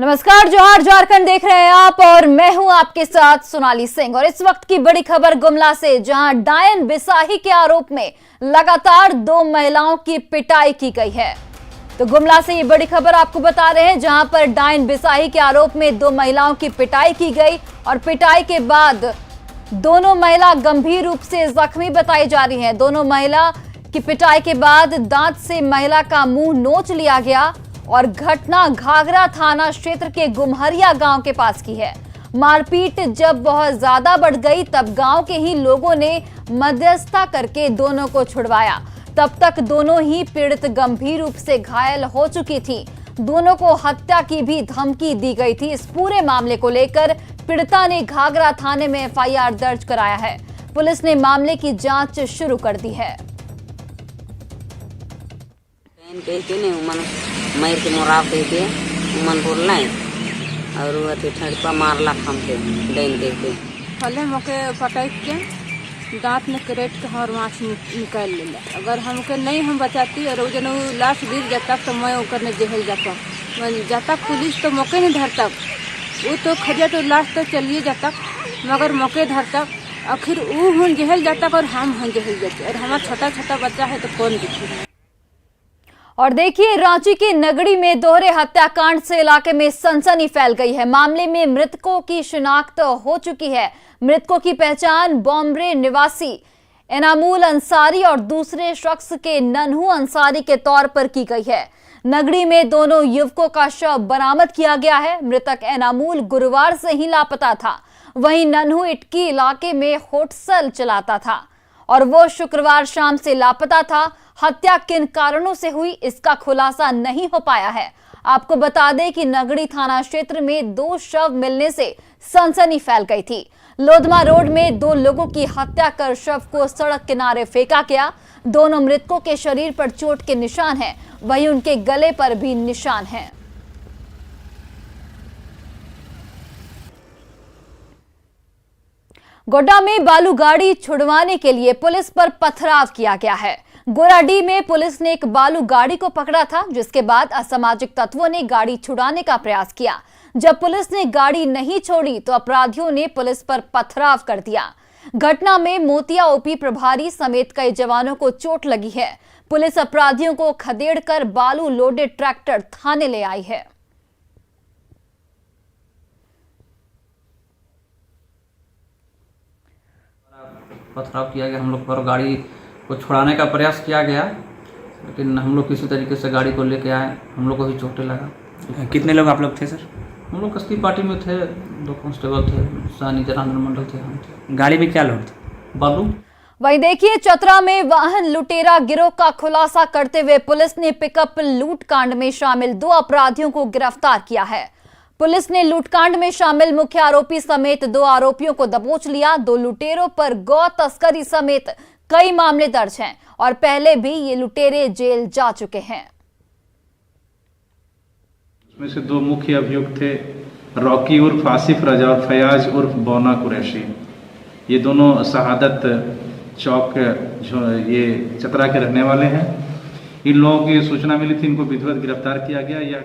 नमस्कार, जोहार झारखंड देख रहे हैं आप और मैं हूं आपके साथ सोनाली सिंह। और इस वक्त की बड़ी खबर गुमला से, जहां डायन बिसाही के आरोप में लगातार 2 महिलाओं की पिटाई की गई है। तो गुमला से ये बड़ी खबर आपको बता रहे हैं, जहां पर डायन बिसाही के आरोप में 2 महिलाओं की पिटाई की गई और पिटाई के बाद दोनों महिला गंभीर रूप से जख्मी बताई जा रही हैं। दोनों महिला की पिटाई के बाद दांत से महिला का मुंह नोच लिया गया और घटना घाघरा थाना क्षेत्र के गुमहरिया गांव के पास की है। मारपीट जब बहुत ज्यादा बढ़ गई तब गांव के ही लोगों ने मध्यस्थता करके दोनों को छुड़वाया। तब तक दोनों ही पीड़ित गंभीर रूप से घायल हो चुकी थी। दोनों को हत्या की भी धमकी दी गई थी। इस पूरे मामले को लेकर पीड़िता ने घाघरा थाने में एफआईआर दर्ज कराया है। पुलिस ने मामले की जांच शुरू कर दी है। मर के मोराव के मन बोलना है और अति ठंडपा मारला हमके डैन के फले मके पटक के दांत में करेट के हर माछ निकाल लेला। अगर हमके नहीं हम बचाती और जन लाश गिर जाता तो मैं ओकर ने जेल जाता। मैं जाता पुलिस तो मौके नहीं धरता, वो तो खजा तो लाश तो चलिए जाता, मगर मौके धरता। आखिर वो हम जेल जाता और हम जेल जाते और हमारा छोटा छोटा बच्चा है तो कौन दिखे। और देखिए, रांची के नगड़ी में दोहरे हत्याकांड से इलाके में सनसनी फैल गई है। मामले में मृतकों की शिनाख्त हो चुकी है। मृतकों की पहचान बॉम्बे निवासी एनामुल अंसारी और दूसरे शख्स के नन्हू अंसारी के तौर पर की गई है। नगड़ी में दोनों युवकों का शव बरामद किया गया है। मृतक एनामुल गुरुवार से ही लापता था, वहीं नन्हू इटकी इलाके में होटल चलाता था और वो शुक्रवार शाम से लापता था। हत्या किन कारणों से हुई इसका खुलासा नहीं हो पाया है। आपको बता दें कि नगड़ी थाना क्षेत्र में 2 शव मिलने से सनसनी फैल गई थी। लोधमा रोड में 2 लोगों की हत्या कर शव को सड़क किनारे फेंका गया। दोनों मृतकों के शरीर पर चोट के निशान हैं, वहीं उनके गले पर भी निशान हैं। गोड्डा में बालू गाड़ी छुड़वाने के लिए पुलिस पर पथराव किया गया है। गोराडीह में पुलिस ने एक बालू गाड़ी को पकड़ा था, जिसके बाद असामाजिक तत्वों ने गाड़ी छुड़ाने का प्रयास किया। जब पुलिस ने गाड़ी नहीं छोड़ी तो अपराधियों ने पुलिस पर पथराव कर दिया। घटना में मोतिया ओपी प्रभारी समेत कई जवानों को चोट लगी है। पुलिस अपराधियों को खदेड़कर बालू लोडेड ट्रैक्टर थाने ले आई है। पथराव किया गया हम लोग पर, गाड़ी को छुड़ाने का प्रयास किया गया, लेकिन हम लोग किसी तरीके से गाड़ी को लेके आए। हम लोग को भी चोटें लगा। कितने लोग आप लोग थे सर? हम लोग कस्ती पार्टी में थे, 2 कांस्टेबल थे, सानी जनार्दन मंडल थे, हम थे। गाड़ी में क्या लोड था? बालू। वहीं देखिए, चतरा में वाहन लुटेरा गिरोह का खुलासा करते हुए पुलिस ने पिकअप लूट कांड में शामिल 2 अपराधियों को गिरफ्तार किया है। पुलिस ने लूटकांड में शामिल मुख्य आरोपी समेत 2 आरोपियों को दबोच लिया। 2 लुटेरों पर गौ तस्करी समेत कई मामले दर्ज हैं और पहले भी ये लुटेरे जेल जा चुके हैं। इसमें से 2 मुख्य अभियुक्त थे, रॉकी उर्फ आसिफ रजा और फयाज उर्फ बोना कुरैशी। ये दोनों शहादत चौक जो ये चतरा के रहने वाले हैं। इन लोगों की सूचना मिली थी, इनको विधिवत गिरफ्तार किया गया।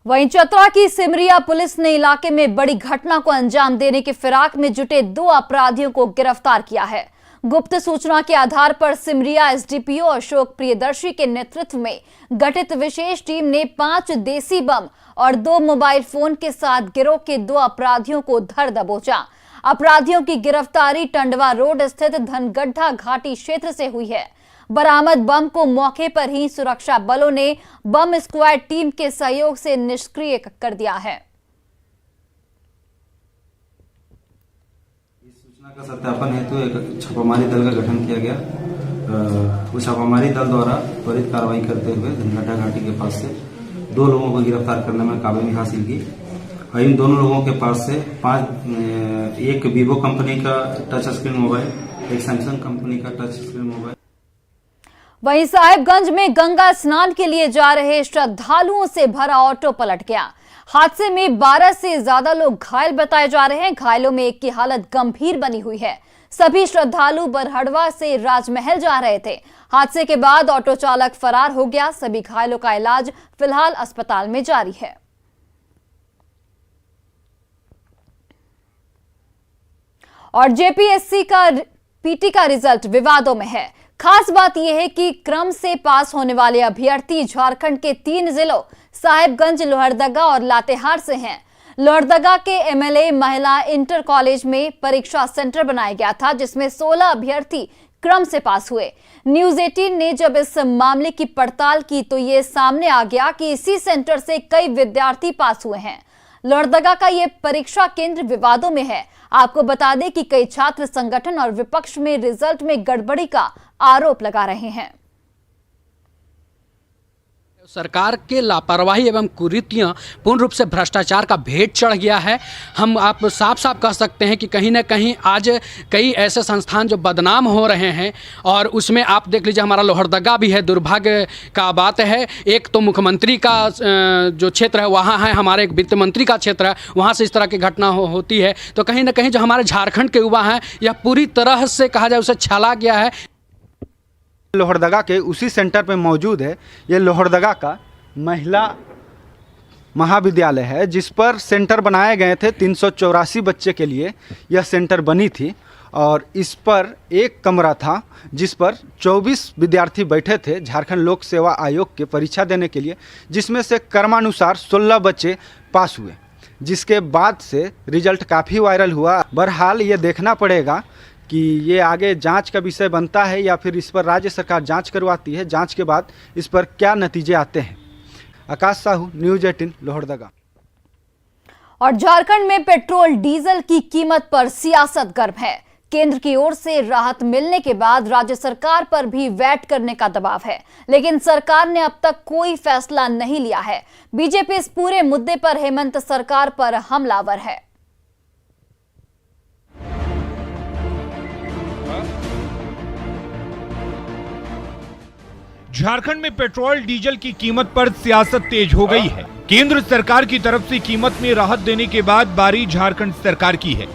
वहीं चतरा की सिमरिया पुलिस ने इलाके में बड़ी घटना को अंजाम देने की फिराक में जुटे 2 अपराधियों को गिरफ्तार किया है। गुप्त सूचना के आधार पर सिमरिया एसडीपीओ अशोक प्रियदर्शी के नेतृत्व में गठित विशेष टीम ने 5 देसी बम और 2 मोबाइल फोन के साथ गिरोह के 2 अपराधियों को धर दबोचा। अपराधियों की गिरफ्तारी टंडवा रोड स्थित धनगड्ढा घाटी क्षेत्र से हुई है। बरामद बम को मौके पर ही सुरक्षा बलों ने बम स्क्वाड टीम के सहयोग से निष्क्रिय कर दिया है। इस सूचना का सत्यापन हेतु एक छापामारी दल का गठन किया गया। उस छापामारी दल द्वारा त्वरित कार्रवाई करते हुए धनगड्ढा घाटी के पास से 2 लोगों को गिरफ्तार करने में कामयाबी हासिल की। और इन दोनों लोगों के पास से 5 एक वीवो कंपनी का टच स्क्रीन मोबाइल, एक सैमसंग कंपनी का टच स्क्रीन मोबाइल। वहीं साहिबगंज में गंगा स्नान के लिए जा रहे श्रद्धालुओं से भरा ऑटो पलट गया। हादसे में 12 से ज्यादा लोग घायल बताए जा रहे हैं। घायलों में एक की हालत गंभीर बनी हुई है। सभी श्रद्धालु बरहड़वा से राजमहल जा रहे थे। हादसे के बाद ऑटो चालक फरार हो गया। सभी घायलों का इलाज फिलहाल अस्पताल में जारी है। और जेपीएससी का पीटी का रिजल्ट विवादों में है। खास बात यह है कि क्रम से पास होने वाले अभ्यर्थी झारखंड के 3 जिलों साहिबगंज, लोहरदगा और लातेहार से हैं। लोहरदगा के एमएलए महिला इंटर कॉलेज में परीक्षा सेंटर बनाया गया था, जिसमें 16 अभ्यर्थी क्रम से पास हुए। न्यूज 18 ने जब इस मामले की पड़ताल की तो ये सामने आ गया कि इसी सेंटर से कई विद्यार्थी पास हुए हैं। लोहरदगा का ये परीक्षा केंद्र विवादों में है। आपको बता दें कि कई छात्र संगठन और विपक्ष में रिजल्ट में गड़बड़ी का आरोप लगा रहे हैं। सरकार के लापरवाही एवं कुरीतियां पूर्ण रूप से भ्रष्टाचार का भेद चढ़ गया है। हम आप साफ साफ कह सकते हैं कि कहीं ना कहीं आज कई ऐसे संस्थान जो बदनाम हो रहे हैं, और उसमें आप देख लीजिए हमारा लोहरदगा भी है। दुर्भाग्य का बात है, एक तो मुख्यमंत्री का जो क्षेत्र है वहाँ है, हमारे एक वित्त मंत्री का क्षेत्र है, वहाँ से इस तरह की घटना होती है। तो कहीं ना कहीं जो हमारे झारखंड के युवा हैं यह पूरी तरह से कहा जाए उसे छला गया है। लोहरदगा के उसी सेंटर पे मौजूद है। ये लोहरदगा का महिला महाविद्यालय है, जिस पर सेंटर बनाए गए थे। 384 बच्चे के लिए यह सेंटर बनी थी, और इस पर एक कमरा था जिस पर 24 विद्यार्थी बैठे थे झारखंड लोक सेवा आयोग के परीक्षा देने के लिए, जिसमें से क्रमानुसार 16 बच्चे पास हुए, जिसके बाद से रिजल्ट काफ़ी वायरल हुआ। बहरहाल ये देखना पड़ेगा कि ये आगे जांच का विषय बनता है या फिर इस पर राज्य सरकार जांच करवाती है। जांच के बाद इस पर क्या नतीजे आते हैं। आकाश साहू, न्यूज 18, लोहरदगा। और झारखंड में पेट्रोल डीजल की कीमत पर सियासत गर्म है। केंद्र की ओर से राहत मिलने के बाद राज्य सरकार पर भी वैट करने का दबाव है, लेकिन सरकार ने अब तक कोई फैसला नहीं लिया है। बीजेपी इस पूरे मुद्दे पर हेमंत सरकार पर हमलावर है। झारखंड में पेट्रोल डीजल की कीमत पर सियासत तेज हो गई है। केंद्र सरकार की तरफ से कीमत में राहत देने के बाद बारी झारखंड सरकार की है,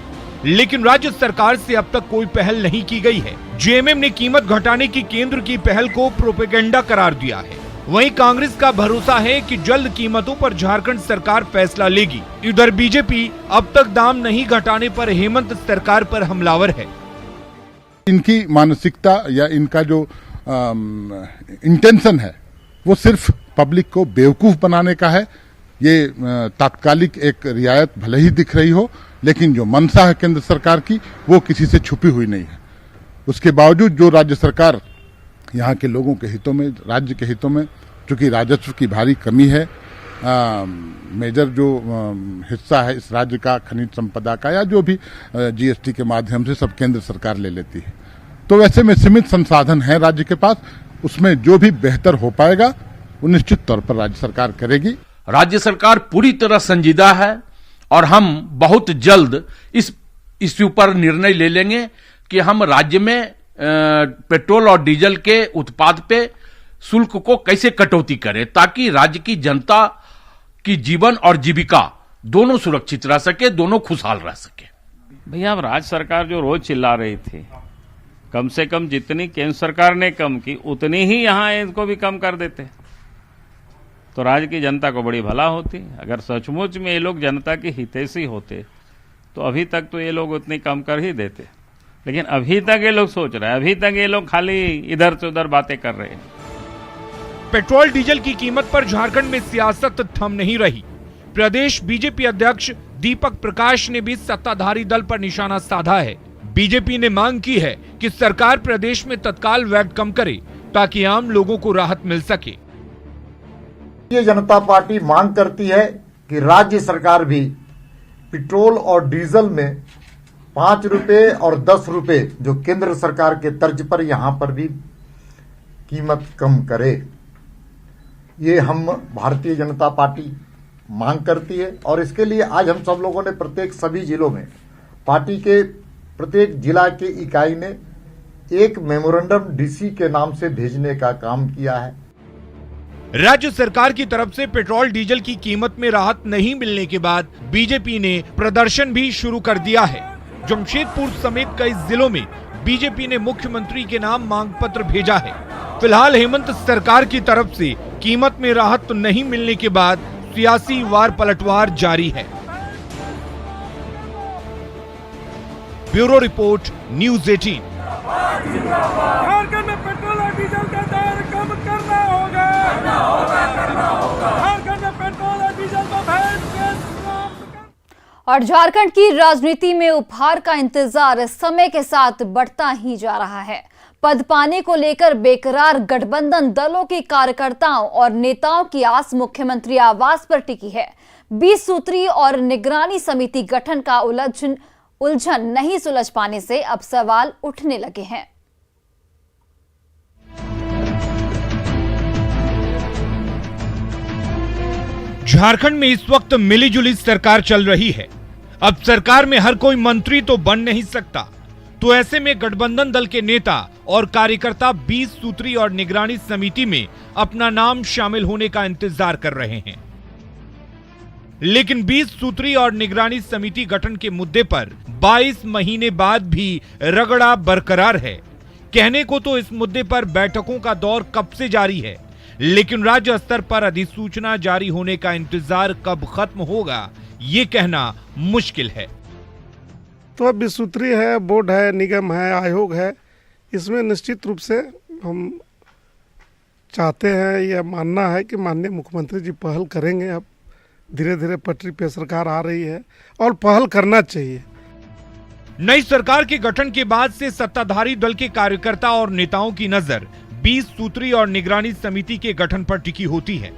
लेकिन राज्य सरकार से अब तक कोई पहल नहीं की गई है। जेएमएम ने कीमत घटाने की केंद्र की पहल को प्रोपेगेंडा करार दिया है। वहीं कांग्रेस का भरोसा है कि जल्द कीमतों पर झारखंड सरकार फैसला लेगी। इधर बीजेपी अब तक दाम नहीं घटाने पर हेमंत सरकार पर हमलावर है। इनकी मानसिकता या इनका जो इंटेंशन है वो सिर्फ पब्लिक को बेवकूफ बनाने का है। ये तात्कालिक एक रियायत भले ही दिख रही हो, लेकिन जो मंशा है केंद्र सरकार की वो किसी से छुपी हुई नहीं है। उसके बावजूद जो राज्य सरकार यहाँ के लोगों के हितों में, राज्य के हितों में, चूंकि राजस्व की भारी कमी है, मेजर जो हिस्सा है इस राज्य का खनिज संपदा का या जो भी जीएसटी के माध्यम से सब केंद्र सरकार ले लेती है, तो वैसे में सीमित संसाधन है राज्य के पास। उसमें जो भी बेहतर हो पाएगा वो निश्चित तौर पर राज्य सरकार करेगी। राज्य सरकार पूरी तरह संजीदा है और हम बहुत जल्द इस इश्यू पर निर्णय ले लेंगे कि हम राज्य में पेट्रोल और डीजल के उत्पाद पे शुल्क को कैसे कटौती करें, ताकि राज्य की जनता की जीवन और जीविका दोनों सुरक्षित रह सके, दोनों खुशहाल रह सके। भैया अब राज्य सरकार जो रोज चिल्ला रही थी, कम से कम जितनी केंद्र सरकार ने कम की उतनी ही यहाँ इनको भी कम कर देते तो राज्य की जनता को बड़ी भला होती। अगर सचमुच में ये लोग जनता के हितैषी होते तो अभी तक तो ये लोग उतनी कम कर ही देते, लेकिन अभी तक ये लोग सोच रहे हैं, अभी तक ये लोग खाली इधर से उधर बातें कर रहे हैं। पेट्रोल डीजल की कीमत पर झारखंड में सियासत थम नहीं रही। प्रदेश बीजेपी अध्यक्ष दीपक प्रकाश ने भी सत्ताधारी दल पर निशाना साधा है। बीजेपी ने मांग की है कि सरकार प्रदेश में तत्काल वैट कम करे ताकि आम लोगों को राहत मिल सके। भारतीय जनता पार्टी मांग करती है कि राज्य सरकार भी पेट्रोल और डीजल में 5 रुपए और 10 रुपए जो केंद्र सरकार के तर्ज पर यहां पर भी कीमत कम करे। ये हम भारतीय जनता पार्टी मांग करती है और इसके लिए आज हम सब लोगों ने प्रत्येक सभी जिलों में पार्टी के प्रत्येक जिला के इकाई ने एक मेमोरेंडम डीसी के नाम से भेजने का काम किया है। राज्य सरकार की तरफ से पेट्रोल डीजल की कीमत में राहत नहीं मिलने के बाद बीजेपी ने प्रदर्शन भी शुरू कर दिया है। जमशेदपुर समेत कई जिलों में बीजेपी ने मुख्यमंत्री के नाम मांग पत्र भेजा है। फिलहाल हेमंत सरकार की तरफ से कीमत में राहत नहीं मिलने के बाद सियासी वार पलटवार जारी है। Bureau report, news 18। झारखंड में पेट्रोल और डीजल का दर कम करना होगा। झारखंड में पेट्रोल और डीजल का और झारखंड की राजनीति में उपहार का इंतजार समय के साथ बढ़ता ही जा रहा है। पद पाने को लेकर बेकरार गठबंधन दलों के कार्यकर्ताओं और नेताओं की आस मुख्यमंत्री आवास पर टिकी है। 20 सूत्री और निगरानी समिति गठन का उलझन नहीं सुलझ पाने से अब सवाल उठने लगे हैं। झारखंड में इस वक्त मिलीजुली सरकार चल रही है। अब सरकार में हर कोई मंत्री तो बन नहीं सकता, तो ऐसे में गठबंधन दल के नेता और कार्यकर्ता 20 सूत्री और निगरानी समिति में अपना नाम शामिल होने का इंतजार कर रहे हैं। लेकिन 20 सूत्री और निगरानी समिति गठन के मुद्दे पर 22 महीने बाद भी रगड़ा बरकरार है। कहने को तो इस मुद्दे पर बैठकों का दौर कब से जारी है, लेकिन राज्य स्तर पर अधिसूचना जारी होने का इंतजार कब खत्म होगा, ये कहना मुश्किल है। तो अब 20 सूत्री है, बोर्ड है, निगम है, आयोग है, इसमें निश्चित रूप से हम चाहते हैं, यह मानना है कि माननीय मुख्यमंत्री जी पहल करेंगे। अब धीरे धीरे पटरी पे सरकार आ रही है और पहल करना चाहिए। नई सरकार के गठन के बाद से सत्ताधारी दल के कार्यकर्ता और नेताओं की नजर 20 सूत्री और निगरानी समिति के गठन पर टिकी होती है।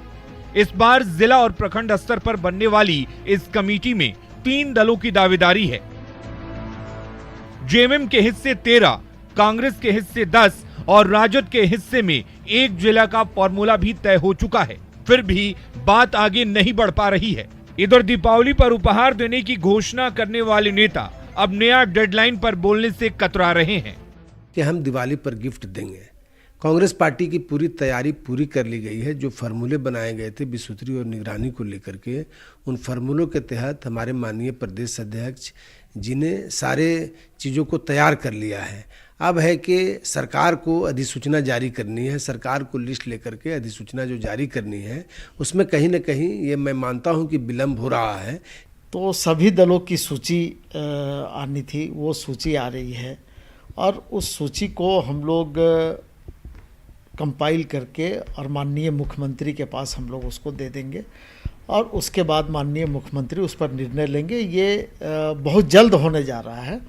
इस बार जिला और प्रखंड स्तर पर बनने वाली इस कमेटी में 3 दलों की दावेदारी है। जेएमएम के हिस्से 13, कांग्रेस के हिस्से 10 और राजद के हिस्से में 1 जिला का फॉर्मूला भी तय हो चुका है। फिर भी बात आगे नहीं बढ़ पा रही है। इधर दीपावली पर उपहार देने की घोषणा करने वाले नेता अब नया डेडलाइन पर बोलने से कतरा रहे हैं कि हम दिवाली पर गिफ्ट देंगे। कांग्रेस पार्टी की पूरी तैयारी पूरी कर ली गई है। जो फार्मूले बनाए गए थे 20 सूत्री और निगरानी को लेकर के, उन फार्मूलों के तहत हमारे माननीय प्रदेश अध्यक्ष जी ने सारे चीज़ों को तैयार कर लिया है। अब है कि सरकार को अधिसूचना जारी करनी है। सरकार को लिस्ट लेकर के अधिसूचना जो जारी करनी है, उसमें कहीं न कहीं ये मैं मानता हूँ कि विलम्ब हो रहा है। तो सभी दलों की सूची आनी थी, वो सूची आ रही है और उस सूची को हम लोग कंपाइल करके और माननीय मुख्यमंत्री के पास हम लोग उसको दे देंगे और उसके बाद माननीय मुख्यमंत्री उस पर निर्णय लेंगे। ये बहुत जल्द होने जा रहा है।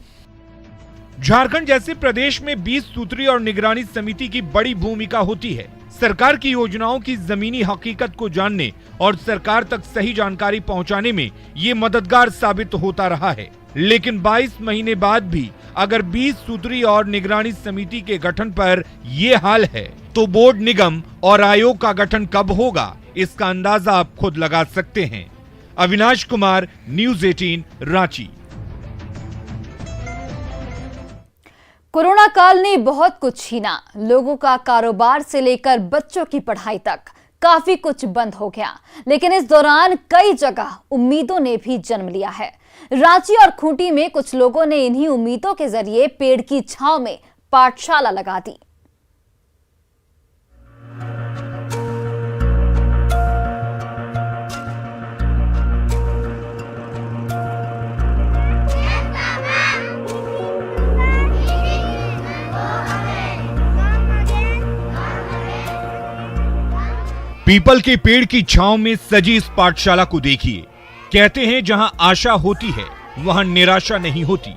झारखंड जैसे प्रदेश में 20 सूत्री और निगरानी समिति की बड़ी भूमिका होती है। सरकार की योजनाओं की जमीनी हकीकत को जानने और सरकार तक सही जानकारी पहुंचाने में ये मददगार साबित होता रहा है। लेकिन 22 महीने बाद भी अगर 20 सूत्री और निगरानी समिति के गठन पर ये हाल है, तो बोर्ड, निगम और आयोग का गठन कब होगा, इसका अंदाजा आप खुद लगा सकते हैं। अविनाश कुमार, न्यूज़ 18, रांची। कोरोना काल ने बहुत कुछ छीना। लोगों का कारोबार से लेकर बच्चों की पढ़ाई तक काफी कुछ बंद हो गया, लेकिन इस दौरान कई जगह उम्मीदों ने भी जन्म लिया है। रांची और खूंटी में कुछ लोगों ने इन्हीं उम्मीदों के जरिए पेड़ की छांव में पाठशाला लगा दी। पीपल के पेड़ की छांव में सजी इस पाठशाला को देखिए। कहते हैं जहां आशा होती है वहां निराशा नहीं होती।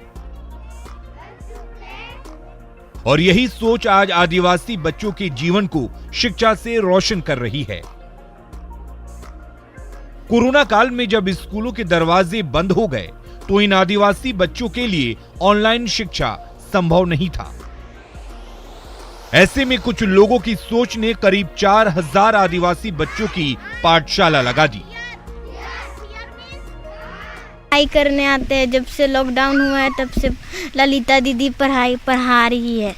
और यही सोच आज आदिवासी बच्चों के जीवन को शिक्षा से रोशन कर रही है। कोरोना काल में जब स्कूलों के दरवाजे बंद हो गए, तो इन आदिवासी बच्चों के लिए ऑनलाइन शिक्षा संभव नहीं था। ऐसे में कुछ लोगों की सोच ने करीब 4000 आदिवासी बच्चों की पाठशाला लगा दी। पढ़ाई करने आते हैं। जब से लॉकडाउन हुआ है तब से ललिता दीदी पढ़ा रही है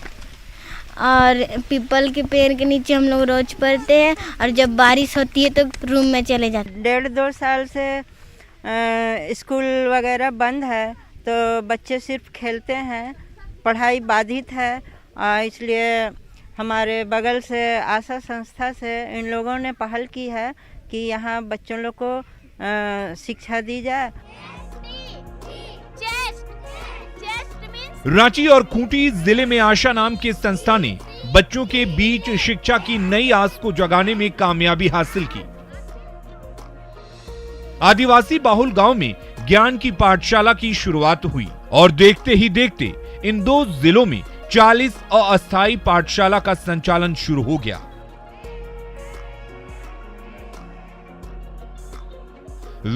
और पीपल के पेड़ के नीचे हम लोग रोज पढ़ते हैं और जब बारिश होती है तो रूम में चले जाते हैं। 1.5-2 साल से स्कूल वगैरह बंद है, तो बच्चे सिर्फ खेलते हैं, पढ़ाई बाधित है। इसलिए हमारे बगल से आशा संस्था से इन लोगों ने पहल की है कि यहाँ बच्चों लोग को शिक्षा दी जाए। रांची और खूंटी जिले में आशा नाम की संस्था ने बच्चों के बीच शिक्षा की नई आस को जगाने में कामयाबी हासिल की। आदिवासी बाहुल गांव में ज्ञान की पाठशाला की शुरुआत हुई और देखते ही देखते इन 2 जिलों में 40 अस्थायी पाठशाला का संचालन शुरू हो गया।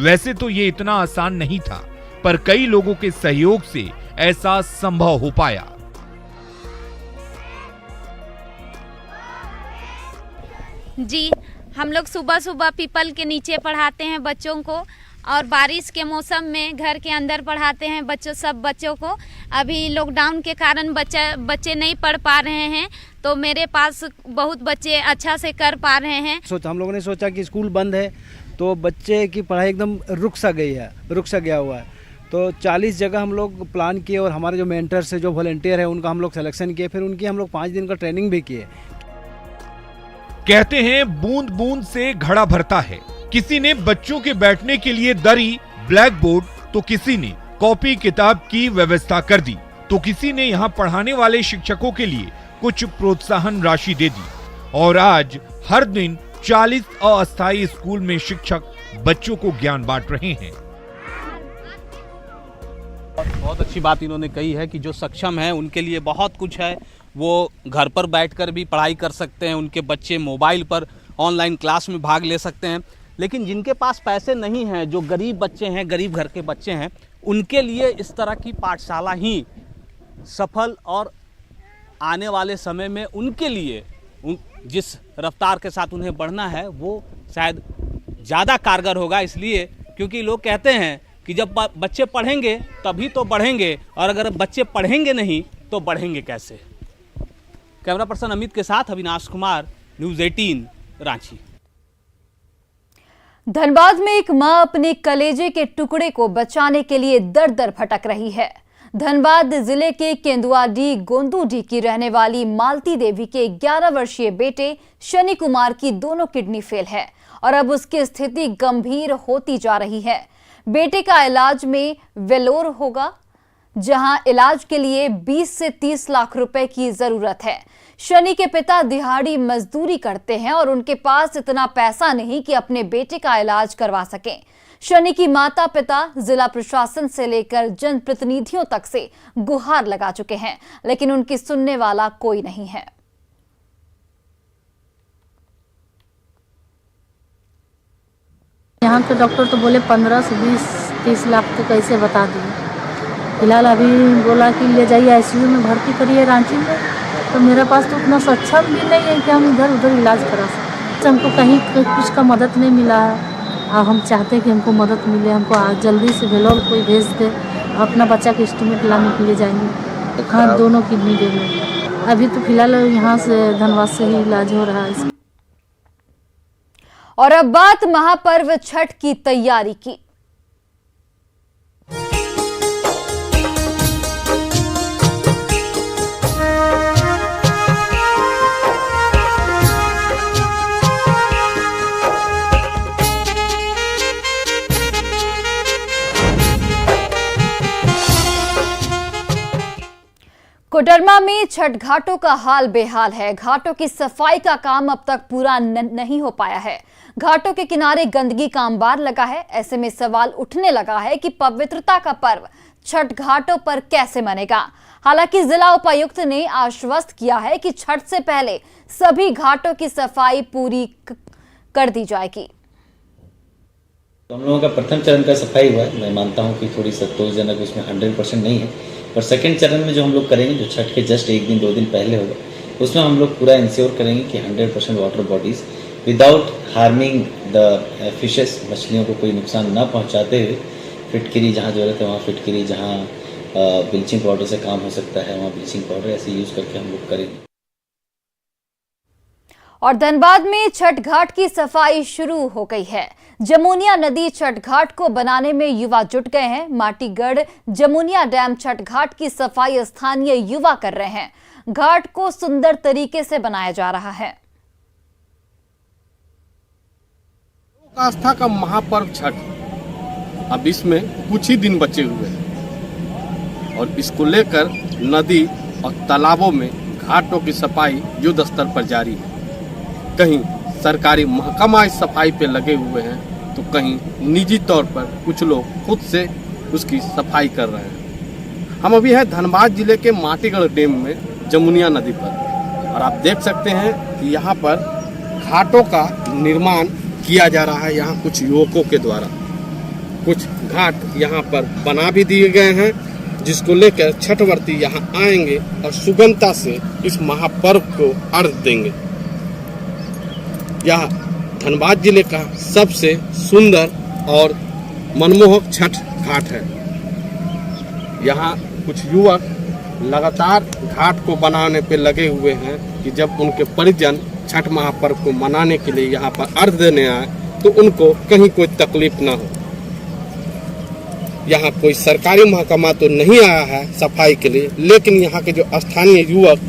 वैसे तो ये इतना आसान नहीं था, पर कई लोगों के सहयोग से ऐसा संभव हो पाया। जी, हम लोग सुबह सुबह पीपल के नीचे पढ़ाते हैं बच्चों को, और बारिश के मौसम में घर के अंदर पढ़ाते हैं सब बच्चों को। अभी लॉकडाउन के कारण बच्चे नहीं पढ़ पा रहे हैं, तो मेरे पास बहुत बच्चे अच्छा से कर पा रहे हैं। हम लोगों ने सोचा कि स्कूल बंद है तो बच्चे की पढ़ाई एकदम रुक सा गया हुआ है। तो 40 जगह हम लोग प्लान किए और हमारे जो मेंटर्स है, जो वॉलंटियर है, उनका हम लोग सिलेक्शन किए, फिर उनकी हम लोग 5 दिन का ट्रेनिंग भी किए। कहते हैं बूंद बूंद से घड़ा भरता है। किसी ने बच्चों के बैठने के लिए दरी, ब्लैक बोर्ड, तो किसी ने कॉपी किताब की व्यवस्था कर दी, तो किसी ने यहाँ पढ़ाने वाले शिक्षकों के लिए कुछ प्रोत्साहन राशि दे दी। और आज हर दिन 40 अस्थायी स्कूल में शिक्षक बच्चों को ज्ञान बांट रहे हैं। बहुत अच्छी बात इन्होंने कही है कि जो सक्षम है उनके लिए बहुत कुछ है, वो घर पर बैठकर भी पढ़ाई कर सकते हैं, उनके बच्चे मोबाइल पर ऑनलाइन क्लास में भाग ले सकते हैं। लेकिन जिनके पास पैसे नहीं हैं, जो गरीब बच्चे हैं, गरीब घर के बच्चे हैं, उनके लिए इस तरह की पाठशाला ही सफल और आने वाले समय में उनके लिए जिस रफ्तार के साथ उन्हें बढ़ना है वो शायद ज़्यादा कारगर होगा। इसलिए क्योंकि लोग कहते हैं कि जब बच्चे पढ़ेंगे तभी तो बढ़ेंगे, और अगर बच्चे पढ़ेंगे नहीं तो बढ़ेंगे कैसे। कैमरा पर्सन अमित के साथ अविनाश कुमार, न्यूज़ 18 रांची। धनबाद में एक मां अपने कलेजे के टुकड़े को बचाने के लिए दर दर भटक रही है। धनबाद जिले के केंदुआडी गोंदूडी की रहने वाली मालती देवी के 11 वर्षीय बेटे शनि कुमार की दोनों किडनी फेल है और अब उसकी स्थिति गंभीर होती जा रही है। बेटे का इलाज में वेलोर होगा, जहां इलाज के लिए 20 से 30 लाख रुपए की जरूरत है। शनि के पिता दिहाड़ी मजदूरी करते हैं और उनके पास इतना पैसा नहीं कि अपने बेटे का इलाज करवा सकें। शनि की माता पिता जिला प्रशासन से लेकर जनप्रतिनिधियों तक से गुहार लगा चुके हैं, लेकिन उनकी सुनने वाला कोई नहीं है। यहाँ के डॉक्टर तो बोले 15 से 20-30 लाख तो कैसे बता दिए। फिलहाल अभी बोला कि ले जाइए आईसीयू में भर्ती करिए रांची में, तो मेरे पास तो उतना सक्षम भी नहीं है कि हम इधर उधर इलाज करा सकें। हमको कहीं कुछ का मदद नहीं मिला है और हम चाहते हैं कि हमको मदद मिले, हमको जल्दी से वेलोर कोई भेज दे, अपना बच्चा के एस्टीमेट लाने के लिए जाएंगे। हाँ, दोनों किडनी देंगे। अभी तो फिलहाल यहाँ से धनबाद से ही इलाज हो रहा है। और अब बात महापर्व छठ की तैयारी की। कोडरमा में छठ घाटों का हाल बेहाल है। घाटों की सफाई का काम अब तक पूरा नहीं हो पाया है। घाटों के किनारे गंदगी का अंबार लगा है। ऐसे में सवाल उठने लगा है कि पवित्रता का पर्व छठ घाटों पर कैसे मनेगा। हालांकि जिला उपायुक्त ने आश्वस्त किया है कि छठ से पहले सभी घाटों की सफाई पूरी कर दी जाएगी। हम लोगों का प्रथम चरण का सफाई हुआ है। मैं मानता हूं कि थोड़ी संतोषजनक उसमें 100% नहीं है, पर सेकंड चरण में जो हम लोग करेंगे, जो छठ के जस्ट 1 दिन 2 दिन पहले होगा, उसमें हम लोग पूरा इंश्योर करेंगे कि 100% water bodies without harming the fishes, मछलियों को कोई नुकसान न पहुंचाते हुए फिटकरी जहाँ जरूरत है वहाँ फिटकरी, जहाँ ब्लीचिंग पाउडर से काम हो सकता है वहाँ ब्लीचिंग पाउडर ऐसे यूज़ करके हम लोग करेंगे। और धनबाद में छठ घाट की सफाई शुरू हो गई है। जमुनिया नदी छठ घाट को बनाने में युवा जुट गए हैं। माटीगढ़ जमुनिया डैम छठ घाट की सफाई स्थानीय युवा कर रहे हैं। घाट को सुंदर तरीके से बनाया जा रहा है। आस्था का महापर्व छठ, अब इसमें कुछ ही दिन बचे हुए हैं और इसको लेकर नदी और तालाबों में घाटों की सफाई युद्ध स्तर पर जारी है। कहीं सरकारी महकमा इस सफाई पे लगे हुए हैं तो कहीं निजी तौर पर कुछ लोग खुद से उसकी सफाई कर रहे हैं। हम अभी हैं धनबाद जिले के माटीगढ़ डैम में जमुनिया नदी पर और आप देख सकते हैं कि यहाँ पर घाटों का निर्माण किया जा रहा है। यहाँ कुछ युवकों के द्वारा कुछ घाट यहाँ पर बना भी दिए गए हैं, जिसको लेकर छठवर्ती यहाँ आएंगे और सुगमता से इस महापर्व को अर्घ देंगे। यह धनबाद जिले का सबसे सुंदर और मनमोहक छठ घाट है। यहाँ कुछ युवक लगातार घाट को बनाने पे लगे हुए हैं कि जब उनके परिजन छठ महापर्व को मनाने के लिए यहाँ पर अर्घ देने आए तो उनको कहीं कोई तकलीफ ना हो। यहाँ कोई सरकारी महकमा तो नहीं आया है सफाई के लिए, लेकिन यहाँ के जो स्थानीय युवक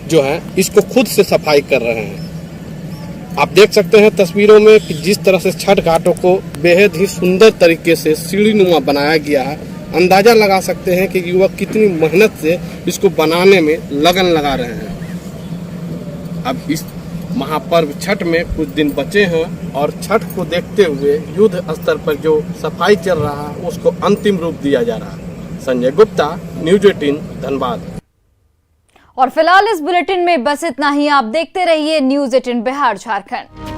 जो हैं इसको खुद से सफाई कर रहे हैं। आप देख सकते हैं तस्वीरों में कि जिस तरह से छठ घाटों को बेहद ही सुंदर तरीके से सीढ़ीनुमा बनाया गया है। अंदाजा लगा सकते हैं कि युवक कितनी मेहनत से इसको बनाने में लगन लगा रहे हैं। अब इस महापर्व छठ में कुछ दिन बचे हैं और छठ को देखते हुए युद्ध स्तर पर जो सफाई चल रहा है उसको अंतिम रूप दिया जा रहा है। संजय गुप्ता, न्यूज 18 धनबाद। और फिलहाल इस बुलेटिन में बस इतना ही। आप देखते रहिए न्यूज 18 बिहार झारखंड।